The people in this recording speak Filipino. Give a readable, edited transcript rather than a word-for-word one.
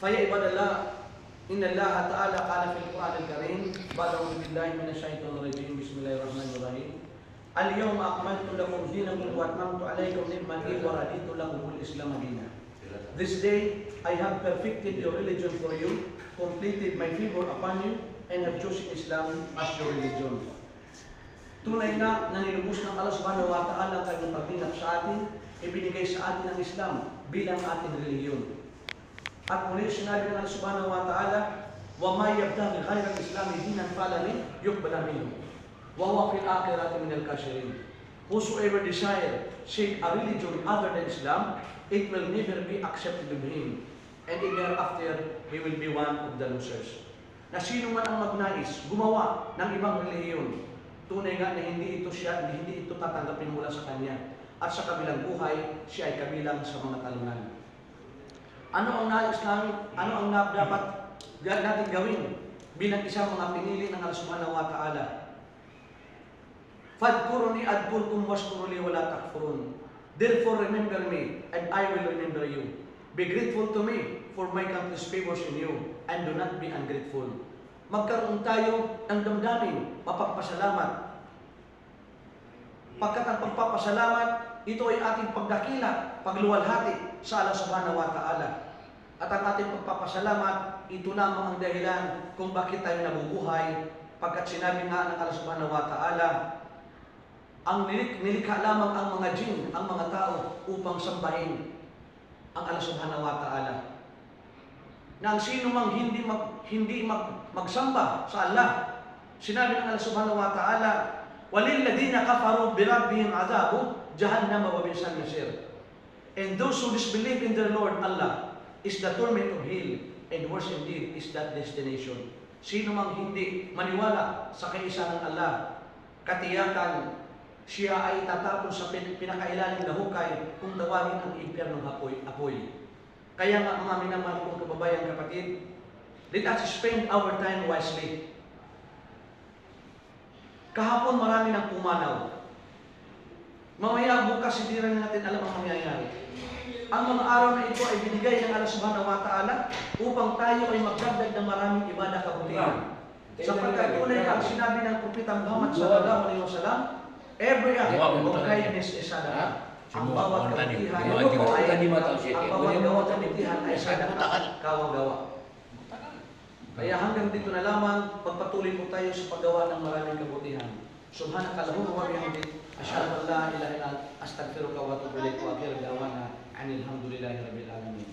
فيا عباد الله إن الله تعالى قال في القرآن الكريم بعد أعوذ بالله من الشيطان الرجيم بسم الله الرحمن الرحيم اليوم أكملت لكم دينكم وأتممت عليكم نعمتي ورضيت لكم الإسلام دينا. This day I have perfected your religion for you, completed my favor upon you, and have chosen Islam as your religion. Tunay na nilubos ng Allah subhanahu wa ta'ala kanyang pagdinap sa atin, ibinigay sa atin ang Islam bilang ating reliyon. At muli sinabi ng Allah subhanahu wa ta'ala, وَمَا يَبْتَغِ غَيْرَ الْإِسْلَامِ دِينًا فَلَنْ يُقْبَلَ مِنْهُ وَهُوَ فِي الْآخِرَةِ مِنَ الْكَافِرِينَ. Whosoever desire seek a religion other than Islam, it will never be accepted of him, and thereafter he will be one of the losers. Na sino man ang magnais gumawa ng ibang relihiyon, tunay nga na hindi ito tatanggapin mula sa kanya, at sa kabilang buhay siya ay kabilang sa mga talunan. Ano ang nais namin? Ano ang dapat natin gawin bilang isang mga pinili ng Allah subhanahu wa ta'ala? Fadkuruni adkurkum washkuruli wala takfurun. Therefore remember me, and I will remember you. Be grateful to me for my countless favors in you, and do not be ungrateful. Magkaroon tayo ng damdamin, mapagpasalamat. Pagkat ang pagpapasalamat, ito ay ating pagdakila, pagluwalhati sa Allah subhanahu wa ta'ala. At ang ating pagpapasalamat, ito lamang ang dahilan kung bakit tayo nabubuhay. Pagkat sinabi nga ng Allah subhanahu wa ta'ala, ang nilikha lamang ang mga jinn, ang mga tao, upang sambahin ang Allah subhanahu wa ta'ala. Na ang sino mang hindi magsamba sa Allah, sinabi ng Allah subhanahu wa ta'ala, وَلِلَّذِينَ كَفَرُوا بِرَبِّهِمْ عَذَابُ جَهَنَّمَ وَبِئْسَ الْمَصِيرُ. And those who disbelieve in their Lord Allah is the torment of hell, and worse indeed is that destination. Sino mang hindi maniwala sa kaisa ng Allah, katiyakan siya ay tatapon sa pinakailalim na hukay kung tawagin ang impyernong apoy. Kaya nga mga minamahal kong kababayan kapatid, let us spend our time wisely. Kahapon marami ng pumanaw. Mamaya bukas hindi rin natin alam ang mangyayari. Ang mga araw na ito ay binigay ng Allah subhanahu wa ta'ala upang tayo ay magdagdag ng maraming ibadah kabutihan. Sapagkat tunay ang sinabi ng Propeta Muhammad sallallahu alaihi wasallam, every act of kindness is sadaqah. Ang bawat kabutihan ay sadaqah, kawagawa. Kaya hanggang dito na lamang, pagpatuloy po tayo sa paggawa ng maraming kabutihan. Subhanakallahumma wa bihamdik, asyhadu an la ilaha illa anta, astaghfiruka wa atubu ilaik, wa akhiru da'wana anil hamdulillahi rabbil alamin.